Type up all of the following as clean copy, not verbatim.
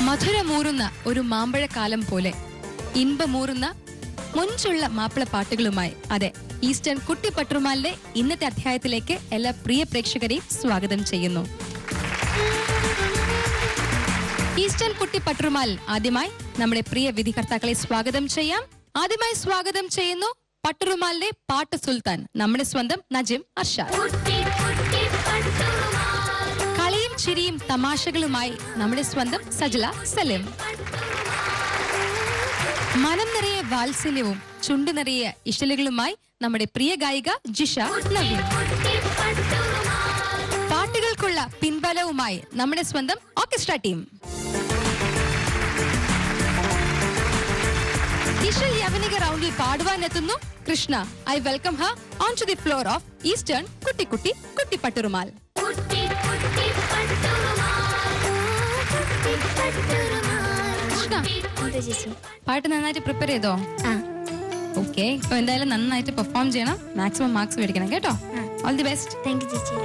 മധുരമൂറുന്ന ഒരു മാമ്പഴക്കാലം പോലെ ഇൻപമൂറുന്ന മുഞ്ചുള്ള മാപ്പിളപ്പാട്ടുകളുമായി അതെ ഈസ്റ്റേൺ കുട്ടി പട്ടുറുമാലിന്റെ ഇന്നത്തെ അധ്യായത്തിലേക്ക് എല്ലാ പ്രിയ പ്രേക്ഷകരെയും സ്വാഗതം ചെയ്യുന്നു. ഈസ്റ്റേൺ കുട്ടി പട്ടുറുമാൽ ആദ്യമായി നമ്മുടെ പ്രിയ വിധികർത്താക്കളെ സ്വാഗതം ചെയ്യാം. ആദ്യമായി സ്വാഗതം ചെയ്യുന്നു പട്ടുറുമാലിന്റെ പാട്ട് സുൽത്താൻ നമ്മുടെ സ്വന്തം നജിം അർഷാദ്. കളിയും ചിരിയും തമാശകളുമായി നമ്മുടെ സ്വന്തം സജല സലിം. മനം നിറയെ വാത്സല്യവും ചുണ്ടു നിറയെ ഇശലുകളുമായി നമ്മുടെ പ്രിയ ഗായിക ജിഷ നവീൻ. പാട്ടുകൾക്കുള്ള പിൻബലവുമായി നമ്മുടെ സ്വന്തം ഓർക്കസ്ട്ര ടീം. ഇശൽ യവനിക റൗണ്ടിൽ പാടുവാനെത്തുന്നു Krishna. I welcome her on to the floor of Eastern കുട്ടി കുട്ടി കുട്ടി പട്ടുറുമാൽ. പാട്ട് നന്നായിട്ട് പ്രിപ്പയർ ചെയ്തോ? ഓക്കെ, ഇപ്പൊ എന്തായാലും നന്നായിട്ട് പെർഫോം ചെയ്യണം, മാക്സിമം മാർക്സ് മേടിക്കണം കേട്ടോ. All the best. Thank you ചേച്ചി.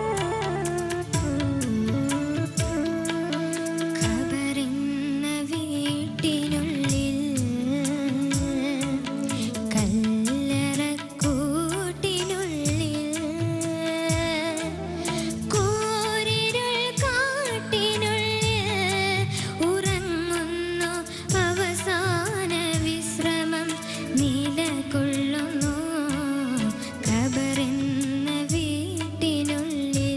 ുള്ളിൽ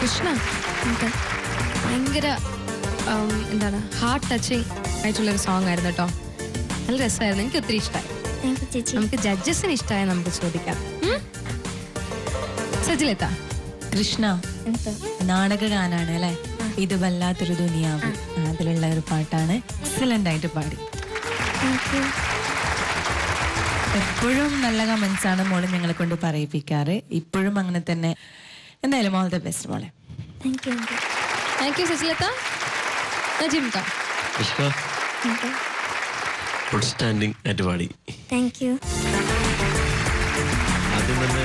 കൃഷ്ണ ഭയങ്കര എന്താണ് ഹാർട്ട് ടച്ചിങ് ആയിട്ടുള്ളൊരു സോങ് ആയിരുന്നു കേട്ടോ. നല്ല രസമായിരുന്നു, എനിക്ക് ഒത്തിരി ഇഷ്ടമായി. നമുക്ക് ജഡ്ജസിന് ഇഷ്ടമായ നമുക്ക് ചോദിക്കാം. സജിലത, കൃഷ്ണ നാടകഗാനാണ് അല്ലെ, ഇത് വല്ലാത്തൊരു ദുനിയാവ്, അതിലുള്ള ഒരു പാട്ടാണ്. എക്സലന്റ് ആയിട്ട് പാടി. എപ്പോഴും നല്ല കമന്റ്സ് ആണ് മോള് ഞങ്ങളെ കൊണ്ട് പറയിപ്പിക്കാറ്, ഇപ്പോഴും അങ്ങനെ തന്നെ. എന്തായാലും ഓൾ ദ ബെസ്റ്റ് മോളെ. Thank you Sajilatha. നജീംക, ഔട്ട്സ്റ്റാൻഡിംഗ് ആയിട്ട് പാടി. Thank you. ആദ്യം തന്നെ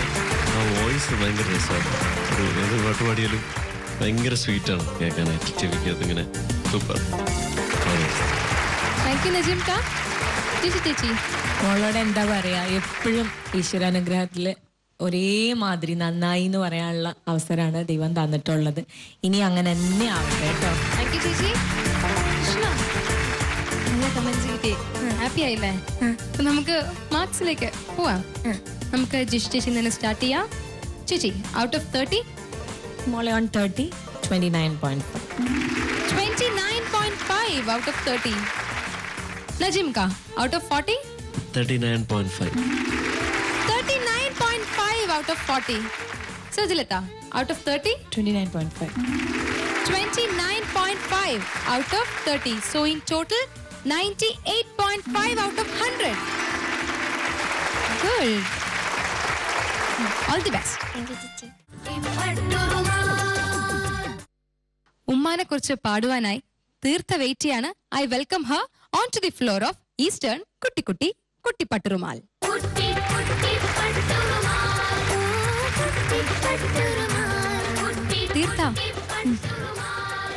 ആ വോയിസ് ഭയങ്കര രസമാണ്. ഏത് പാട്ട് പാടിയാലും ഭയങ്കര സ്വീറ്റാണ് കേൾക്കാനായിട്ട്, ചെവിക്കകത്ത് ഇങ്ങനെ. സൂപ്പർ. താങ്ക് യു നജീംക. ചേച്ചി മോളോട് എന്താ പറയാ, എപ്പോഴും ഈശ്വരാനുഗ്രഹത്തില് ഒരേമാതിരി നന്നായി എന്ന് പറയാനുള്ള അവസരമാണ് ദൈവം തന്നിട്ടുള്ളത്. ഇനി അങ്ങനെ തന്നെ ആവട്ടെ കേട്ടോ. താങ്ക് യു ചേച്ചി. കൃഷ്ണ, നല്ല കമന്റ്സ് കിട്ടി, ഹാപ്പി ആയില്ലേ? അപ്പൊ നമുക്ക് മാർക്സിലേക്ക് പോവാം. നമുക്ക് ജിഷ് ചേച്ചി തന്നെ സ്റ്റാർട്ട് ചെയ്യാം. ചേച്ചി, ഔട്ട് ഓഫ് 30? മോളെ on 30, 29.5. 29.5 out of 30. നജീംക, out of 40? 39.5. 39.5 out of 40. Sajilata, out of 30? 29.5. 29.5 out of 30. So in total, 98.5 out of 100. Good. All the best. ഉമ്മാനെ കുറിച്ച് പാടുവാനായി തീർത്ത വെയിറ്റിയാണ്. I welcome her on to the floor of Eastern കുട്ടിക്കുട്ടി കുട്ടിപ്പട്ടുറുമാൽ. തീർത്ത,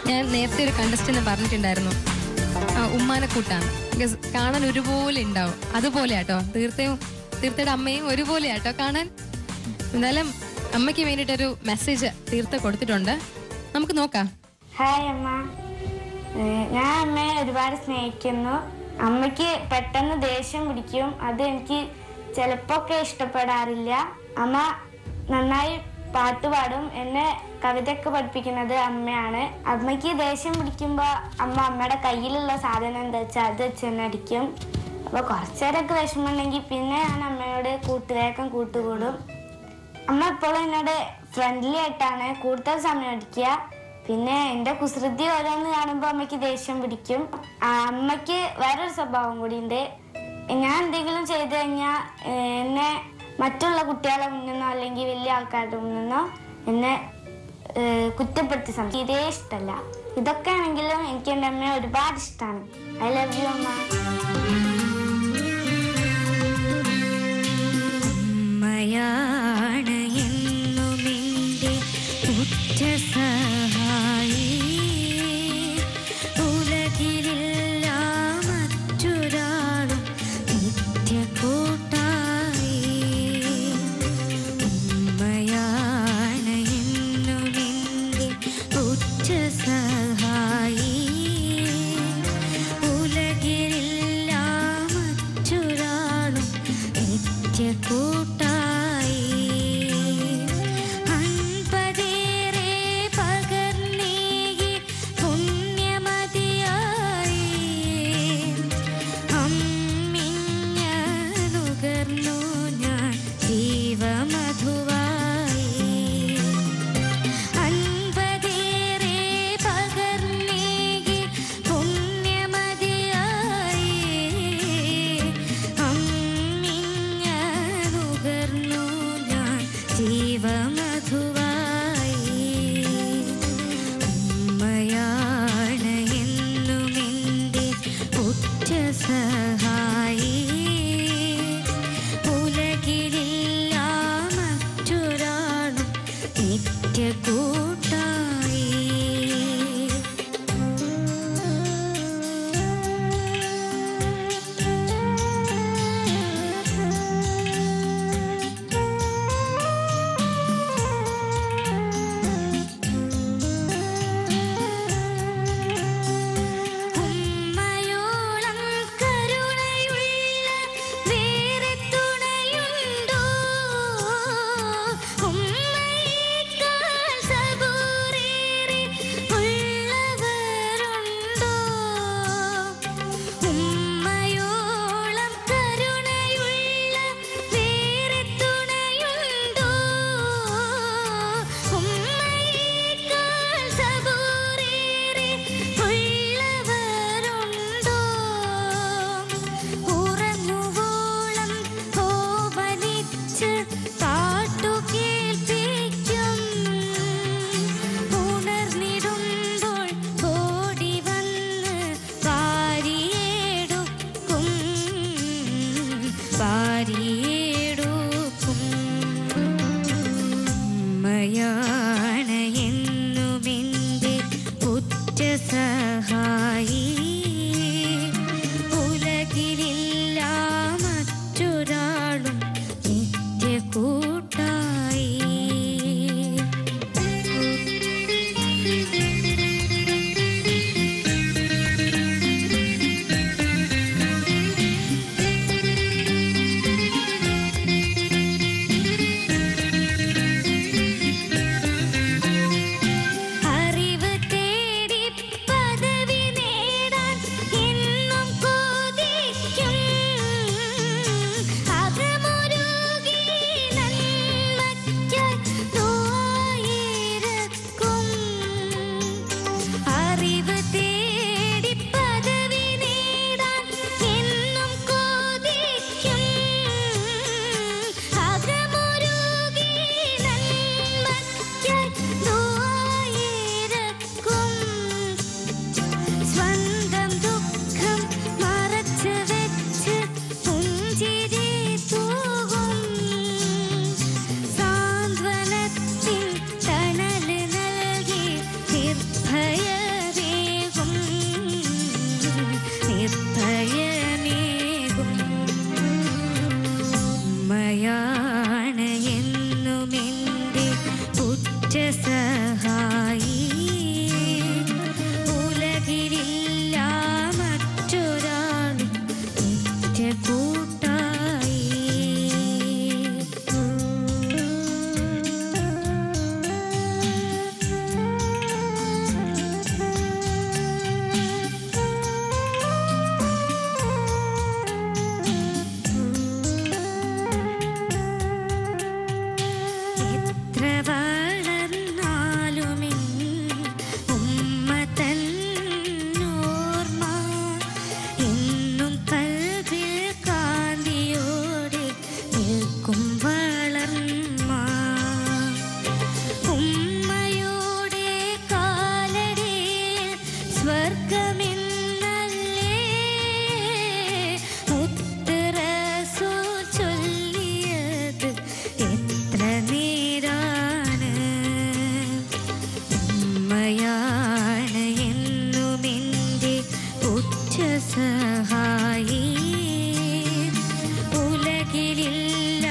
ഞാൻ നേരത്തെ ഒരു കണ്ടസ്റ്റന്റ് പറഞ്ഞിട്ടുണ്ടായിരുന്നു ഉമ്മാനെ കൂട്ടാണ്, ബിക്കോസ് കാണാൻ ഒരുപോലെ ഉണ്ടാവും. അതുപോലെ ആട്ടോ തീർത്ഥയുടെ അമ്മയും ഒരുപോലെ ആട്ടോ കാണാൻ. എന്തായാലും അമ്മയ്ക്ക് വേണ്ടിയിട്ടൊരു മെസ്സേജ് തീർത്ത കൊടുത്തിട്ടുണ്ട്, നമുക്ക് നോക്കാം. ഹായ് അമ്മ, ഞാൻ അമ്മയെ ഒരുപാട് സ്നേഹിക്കുന്നു. അമ്മയ്ക്ക് പെട്ടെന്ന് ദേഷ്യം പിടിക്കും, അത് എനിക്ക് ചിലപ്പോഴൊക്കെ ഇഷ്ടപ്പെടാറില്ല. അമ്മ നന്നായി പാട്ട് പാടും, എന്നെ കവിതയൊക്കെ പഠിപ്പിക്കുന്നത് അമ്മയാണ്. അമ്മയ്ക്ക് ദേഷ്യം പിടിക്കുമ്പോൾ അമ്മയുടെ കയ്യിലുള്ള സാധനം എന്താ വെച്ചാൽ അത് വെച്ച് തന്നെ അടിക്കും. അപ്പോൾ കുറച്ചേരൊക്കെ വിഷമമുണ്ടെങ്കിൽ പിന്നെ ഞാൻ അമ്മയോട് വേഗം കൂട്ടുകൂടും. അമ്മ എപ്പോഴും എന്നോട് ഫ്രണ്ട്ലി ആയിട്ടാണ് കൂടുതൽ സമയം അടിക്കുക. പിന്നെ എൻ്റെ കുസൃതി ഓരോന്ന് കാണുമ്പോൾ അമ്മയ്ക്ക് ദേഷ്യം പിടിക്കും. അമ്മയ്ക്ക് വേറൊരു സ്വഭാവം കൂടി ഉണ്ട്. ഞാൻ എന്തെങ്കിലും ചെയ്തു കഴിഞ്ഞാൽ എന്നെ മറ്റുള്ള കുട്ടികളെ മുന്നിന്നോ അല്ലെങ്കിൽ വലിയ ആൾക്കാരുടെ മുന്നിന്നോ എന്നെ കുറ്റപ്പെടുത്തി സംസാരിക്കും. ഇതേ ഇഷ്ടമല്ല. ഇതൊക്കെ ആണെങ്കിലും എനിക്ക് എൻ്റെ അമ്മയെ ഒരുപാട് ഇഷ്ടമാണ്. ഐ ലവ് യു അമ്മ. അമ്മയാണ് എന്നുമെൻ്റെ ഉറ്റ സഹായി, ഉലകിലില്ല മറ്റൊരാളും നിത്യ കൂട്ടായി. ഉമ്മയാണ് എന്നുമെൻ്റെ ഉറ്റ സഹായി, ഉലകിലില്ല മറ്റൊരാളും നിത്യ കൂട്ടായി. അൻപതേറെ പകർന്നേകി പുണ്യമതിയായി, അമ്മിഞ്ഞ നുകർന്നു ഞാൻ ജീവമധുവായി. അൻപതേറെ പകർന്നേകി പുണ്യമതിയായി, അമ്മിഞ്ഞ വാരിയെടുക്കും ഉമ്മയാണ് എന്നുമെൻ്റെ ഉറ്റ സഹായി ഉലകിലില്ല മറ്റൊരാളും നിത്യ കൂട്ടായി അറിവ് തേടി പദവി നേടാൻ എന്നും കൊതിക്കും അകമുരുകി നന്മയ്ക്കായി ദുആയിരക്കും അറിവ് തേടി പദവി നേടാൻ എന്നും കൊതിക്കും അകമുരുകി നന്മയ്ക്കായി ദുആയിരക്കും സ്വന്തം ദുഃഖം മറച്ചു വെച്ച് പുഞ്ചിരി തൂകും സാന്ത്വനത്തിൻ തണല് നൽകി നിർഭയമേകും ഉമ്മയാണ് എന്നുമെൻ്റെ ഉറ്റ സഹായി ഉലകിലില്ല മറ്റൊരാളും നിത്യ കൂട്ടായി എത്ര വളർന്നാലുമിൻ ഉമ്മ തന്നോർമ്മ എന്നും കൽവിൽ കാന്തിയോടെ നിൽക്കും വളർമ്മ ഉമ്മയുടെ കാലടിയിൽ സ്വർഗമെന്നല്ലേ മുത്ത് റസൂൽ ചൊല്ലിയത് എത്ര നേരാണ് ഉമ്മയാണ് എന്നുമെൻ്റെ ഉറ്റ സഹായി ഉലകിലില്ല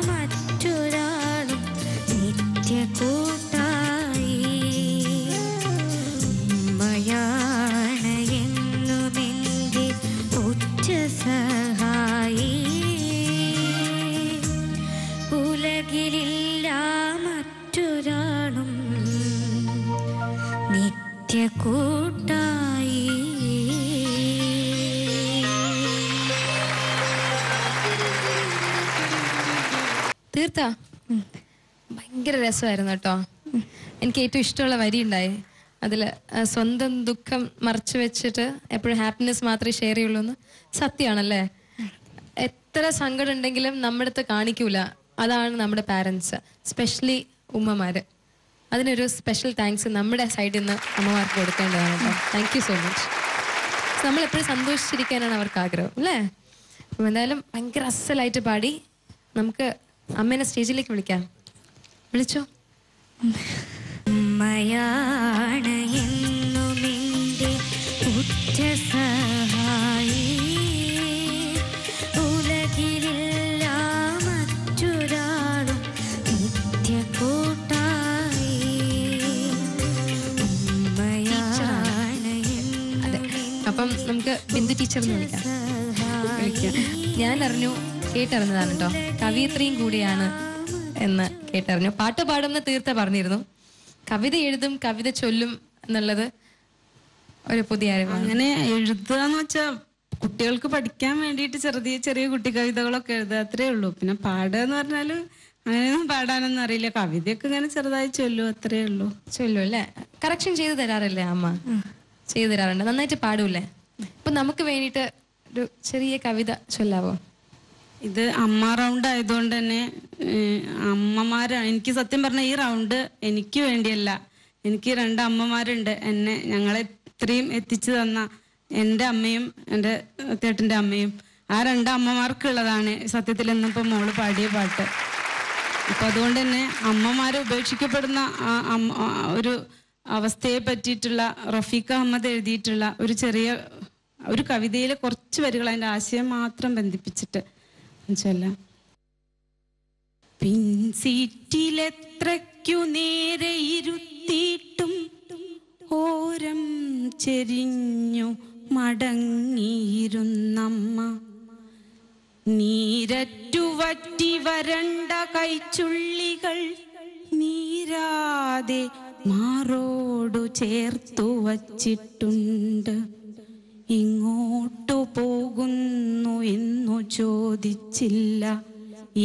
മറ്റൊരാളും നിത്യ കൂട്ടായി ഉമ്മയാണ് എന്നുമെൻ്റെ ഉറ്റ സഹായി ഉലകിലില്ല മറ്റൊരാളും നിത്യ കൂട്ടായി തീർത്ത ഭയങ്കര രസമായിരുന്നു കേട്ടോ. എനിക്ക് ഏറ്റവും ഇഷ്ടമുള്ള വരി ഉണ്ടായി അതില് സ്വന്തം ദുഃഖം മറച്ചു വെച്ചിട്ട് എപ്പോഴും ഹാപ്പിനെസ് മാത്രമേ ഷെയർ ചെയ്യുള്ളൂ എന്ന്. സത്യമാണല്ലേ? എത്ര സങ്കടം ഉണ്ടെങ്കിലും നമ്മുടെ അടുത്ത് കാണിക്കൂല. അതാണ് നമ്മുടെ പാരൻസ്, സ്പെഷ്യലി ഉമ്മമാര്. അതിനൊരു സ്പെഷ്യൽ താങ്ക്സ് നമ്മുടെ സൈഡിൽ നിന്ന് അമ്മമാർക്ക് കൊടുക്കേണ്ടതാണ് കേട്ടോ. Thank you so much. നമ്മളെപ്പോഴും സന്തോഷിച്ചിരിക്കാനാണ് അവർക്ക് ആഗ്രഹം അല്ലേ? അപ്പം എന്തായാലും ഭയങ്കര അസലായിട്ട് പാടി. നമുക്ക് അമ്മേനെ സ്റ്റേജിലേക്ക് വിളിക്കാം. വിളിച്ചോ. ഉമ്മയാണ് എന്നുമെൻ്റെ ഉറ്റ സഹായി ഉലകിലില്ല മറ്റൊരാളും നിത്യ കൂട്ടായി ഉമ്മയാണ് അപ്പം നമുക്ക് ബിന്ദു ടീച്ചർ എന്ന് വിളിക്കാം. ഞാൻ അറിഞ്ഞു, കേട്ടറിഞ്ഞതാണ് കേട്ടോ, കവിയത്രിയും കൂടിയാണ് എന്ന് കേട്ടറിഞ്ഞു. പാട്ട് പാടുമെന്ന് തീർത്ത പറഞ്ഞിരുന്നു. കവിത എഴുതും, കവിത ചൊല്ലും എന്നുള്ളത് ഒരു പുതിയ അറിവാണ്. അങ്ങനെ എഴുതുക എന്ന് വെച്ചാൽ കുട്ടികൾക്ക് പഠിക്കാൻ വേണ്ടിയിട്ട് ചെറിയ ചെറിയ കുട്ടി കവിതകളൊക്കെ എഴുതുക, അത്രേ ഉള്ളൂ. പിന്നെ പാടുക എന്ന് പറഞ്ഞാല് അങ്ങനെയൊന്നും പാടാനൊന്നും അറിയില്ല. കവിതയൊക്കെ ഇങ്ങനെ ചെറുതായി ചൊല്ലും, അത്രേ ഉള്ളൂ. ചൊല്ലും അല്ലേ? കറക്ഷൻ ചെയ്തു തരാറില്ലേ അമ്മ? ചെയ്തു തരാറുണ്ട്. നന്നായിട്ട് പാടൂല്ലേ? ഇപ്പൊ നമുക്ക് വേണ്ടിയിട്ട് ഒരു ചെറിയ കവിത ചൊല്ലാവോ? ഇത് അമ്മ റൗണ്ട് ആയതുകൊണ്ട് തന്നെ അമ്മമാരാണ്. എനിക്ക് സത്യം പറഞ്ഞ ഈ റൗണ്ട് എനിക്ക് വേണ്ടിയല്ല. എനിക്ക് 2 അമ്മമാരുണ്ട്. ഞങ്ങളെ ഇത്രയും എത്തിച്ചു തന്ന എൻ്റെ അമ്മയും എൻ്റെ ചേട്ടൻ്റെ അമ്മയും. ആ 2 അമ്മമാർക്കുള്ളതാണ് സത്യത്തിൽ ഇന്നിപ്പോൾ മോള് പാടിയ പാട്ട്. ഇപ്പം അതുകൊണ്ട് തന്നെ അമ്മമാരെ ഉപേക്ഷിക്കപ്പെടുന്ന ഒരു അവസ്ഥയെ പറ്റിയിട്ടുള്ള റഫീഖ അഹമ്മദ് എഴുതിയിട്ടുള്ള ഒരു ചെറിയ ഒരു കവിതയിലെ കുറച്ച് വരികൾ അതിൻ്റെ ആശയം മാത്രം ബന്ധിപ്പിച്ചിട്ട് ചൊല്ലാം. പിൻസീറ്റിലെത്രയ്ക്കു നേരെ ഇരുത്തിയിട്ടും ഓരം ചെരിഞ്ഞു മടങ്ങിയിരുന്നമ്മ, നീരറ്റു വറ്റി വരണ്ട കൈച്ചുള്ളികൾ നീരാതെ മാറോടു ചേർത്തു വച്ചിട്ടുണ്ട്. എങ്ങോട്ടു പോകുന്നു എന്നു ചോദിച്ചില്ല,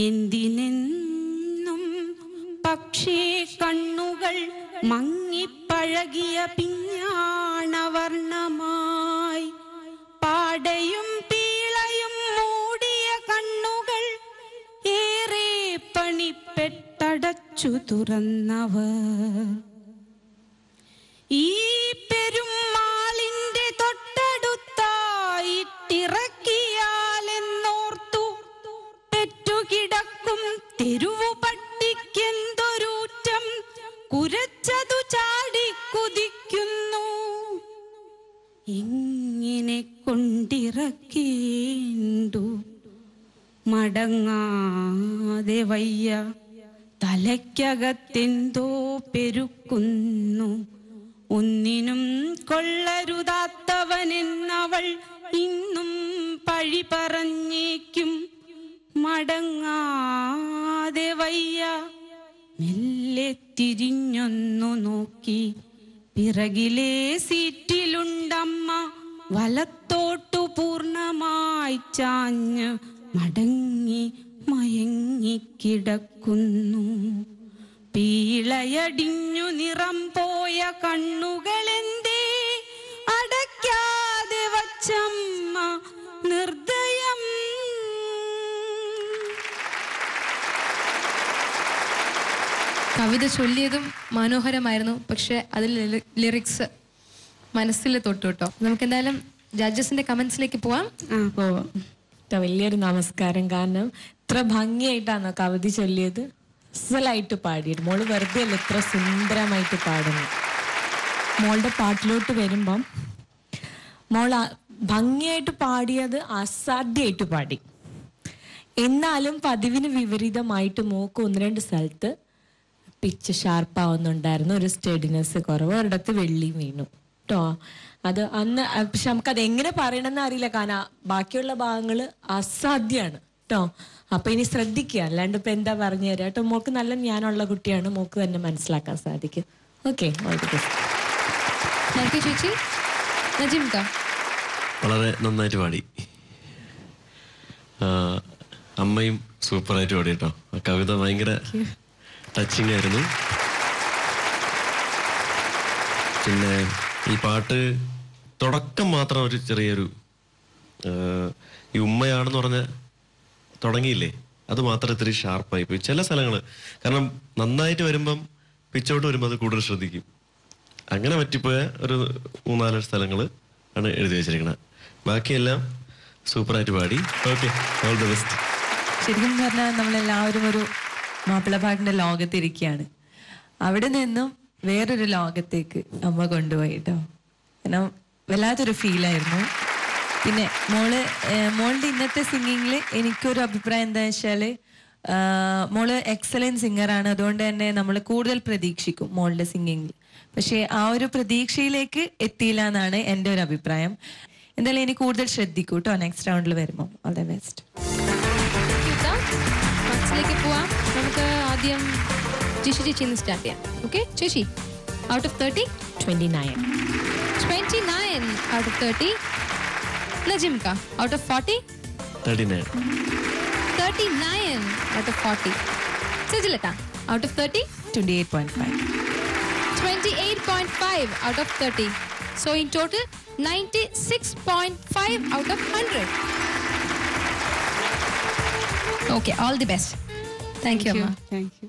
എന്തിനെന്നും പക്ഷേ കണ്ണുകൾ മങ്ങിപ്പഴകിയ പിഞ്ഞാണവർണ്ണമായി, പാടയും പീളയും മൂടിയ കണ്ണുകൾ ഏറെ പണിപ്പെട്ടടച്ചു തുറന്നവർ. ഈ പെരുമാളിന്റെ തൊട്ടടുത്തായിട്ടിറക്കിയാലെന്നോർത്തു പെറ്റുകിടക്കും തെരുവു പട്ടിക്കെന്തൊരൂറ്റം കുരച്ചതു ചാടിക്കുതിക്കുന്നു. ഇങ്ങനെ കൊണ്ടിറക്കേണ്ടു മടങ്ങാതെ വയ്യ, തലയ്ക്കകത്തെന്തോ പെരുക്കുന്നു. ഒന്നിനും കൊള്ളരുതാത്തവനെന്നവൾ ഇന്നും പഴി പറഞ്ഞേക്കും. മടങ്ങാതെ വയ്യ, മെല്ലെ തിരിഞ്ഞൊന്നു നോക്കി പിറകിലെ സീറ്റിലുണ്ടമ്മ, വലത്തോട്ടു പൂർണ്ണമായി ചാഞ്ഞ് മടങ്ങി മയങ്ങിക്കിടക്കുന്നു. പീളയടിഞ്ഞു നിറം പോയ കണ്ണുകളെന്തേ അടയ്ക്കാതെ വച്ചമ്മ നിർദ്ദയം. കവിത ചൊല്ലിയതും മനോഹരമായിരുന്നു, പക്ഷെ അതിൽ ലിറിക്സ് മനസ്സിൽ തൊട്ടു കേട്ടോ. നമുക്ക് എന്തായാലും ജഡ്ജസിന്റെ കമന്റ്സിലേക്ക് പോവാം. പോവാം. വലിയൊരു നമസ്കാരം. കാരണം ഇത്ര ഭംഗിയായിട്ടാണ് കവിത ചൊല്ലിയത്, അസലായിട്ട് പാടിയത്. മോള് വെറുതെ അല്ല, ഇത്ര സുന്ദരമായിട്ട് പാടുന്നു. മോളുടെ പാട്ടിലോട്ട് വരുമ്പം മോൾ ഭംഗിയായിട്ട് പാടിയത് അസാധ്യമായിട്ട് പാടി. എന്നാലും പതിവിന് വിപരീതമായിട്ട് മോക്ക് 1-2 സ്ഥലത്ത് പിച്ച് ഷാർപ്പാവുന്നുണ്ടായിരുന്നു, ഒരു സ്റ്റഡിനെസ് കുറവ്, ഒരിടത്ത് വെള്ളി വീണു കേട്ടോ. അത് അന്ന് പക്ഷെ നമുക്കത് എങ്ങനെ പറയണമെന്ന് അറിയില്ല, കാരണം ബാക്കിയുള്ള ഭാഗങ്ങൾ അസാധ്യമാണ് കേട്ടോ. അപ്പൊ ഇനി ശ്രദ്ധിക്കുക, അല്ലാണ്ട് ഇപ്പൊ എന്താ പറഞ്ഞു തരാം കേട്ടോ. മോക്ക് നല്ല ജ്ഞാനമുള്ള കുട്ടിയാണ്, മോക്ക് തന്നെ മനസ്സിലാക്കാൻ സാധിക്കും. ഓക്കെ, താങ്ക് യു ചേച്ചി. നജീംക വളരെ നന്നായിട്ട് പാടി. അമ്മയും സൂപ്പറായിട്ട് പാടി കേട്ടോ. കവിത ഭയങ്കര ടച്ചിങ് ആയിരുന്നു. പിന്നെ ഈ പാട്ട് തുടക്കം മാത്രം ഒരു ചെറിയൊരു ഈ ഉമ്മയാണെന്ന് പറഞ്ഞ തുടങ്ങിയില്ലേ, അത് മാത്രം ഇത്തിരി ഷാർപ്പായി പോയി ചില സ്ഥലങ്ങൾ. കാരണം നന്നായിട്ട് വരുമ്പം പിച്ചോട്ട് വരുമ്പോൾ അത് കൂടുതൽ ശ്രദ്ധിക്കും. അങ്ങനെ പറ്റിപ്പോയ ഒരു 3-4 സ്ഥലങ്ങൾ ആണ് എഴുതി വെച്ചിരിക്കുന്നത്. ബാക്കിയെല്ലാം സൂപ്പറായിട്ട് പാടി. Okay, all the best. ശരിക്കും പറഞ്ഞാൽ നമ്മളെല്ലാവരും ഒരു മാപ്പിളപ്പാട്ടിന്റെ ലോകത്തിരിക്കുകയാണ്. അവിടെ നിന്നും വേറൊരു ലോകത്തേക്ക് അമ്മ കൊണ്ടുപോയി കേട്ടോ. കാരണം വല്ലാത്തൊരു ഫീലായിരുന്നു. പിന്നെ മോളുടെ ഇന്നത്തെ സിംഗിങ്ങിൽ എനിക്കൊരു അഭിപ്രായം എന്താ വെച്ചാൽ, മോള് എക്സലന്റ് സിംഗറാണ്. അതുകൊണ്ട് തന്നെ നമ്മൾ കൂടുതൽ പ്രതീക്ഷിക്കും മോളുടെ സിംഗിങ്ങിൽ. പക്ഷേ ആ ഒരു പ്രതീക്ഷയിലേക്ക് എത്തിയില്ല എന്നാണ് എൻ്റെ ഒരു അഭിപ്രായം. എന്തായാലും ഇനി കൂടുതൽ ശ്രദ്ധിക്കൂ കേട്ടോ നെക്സ്റ്റ് റൗണ്ടിൽ വരുമ്പോൾ. All the best. മനസ്സിലേക്ക് പോവാം. നമുക്ക് ആദ്യം ജിഷി ചേച്ചിന്ന് സ്റ്റാർട്ട് ചെയ്യാം. ഓക്കെ ചേച്ചി, ഔട്ട് ഓഫ് 30 29 ഔട്ട് ഓഫ് 30. നജീംക out of 40 39 out of 40. Sajilatha out of 30 28.5 28.5 out of 30. So in total 96.5 out of 100. Okay, all the best. Thank you, Amma. Thank you.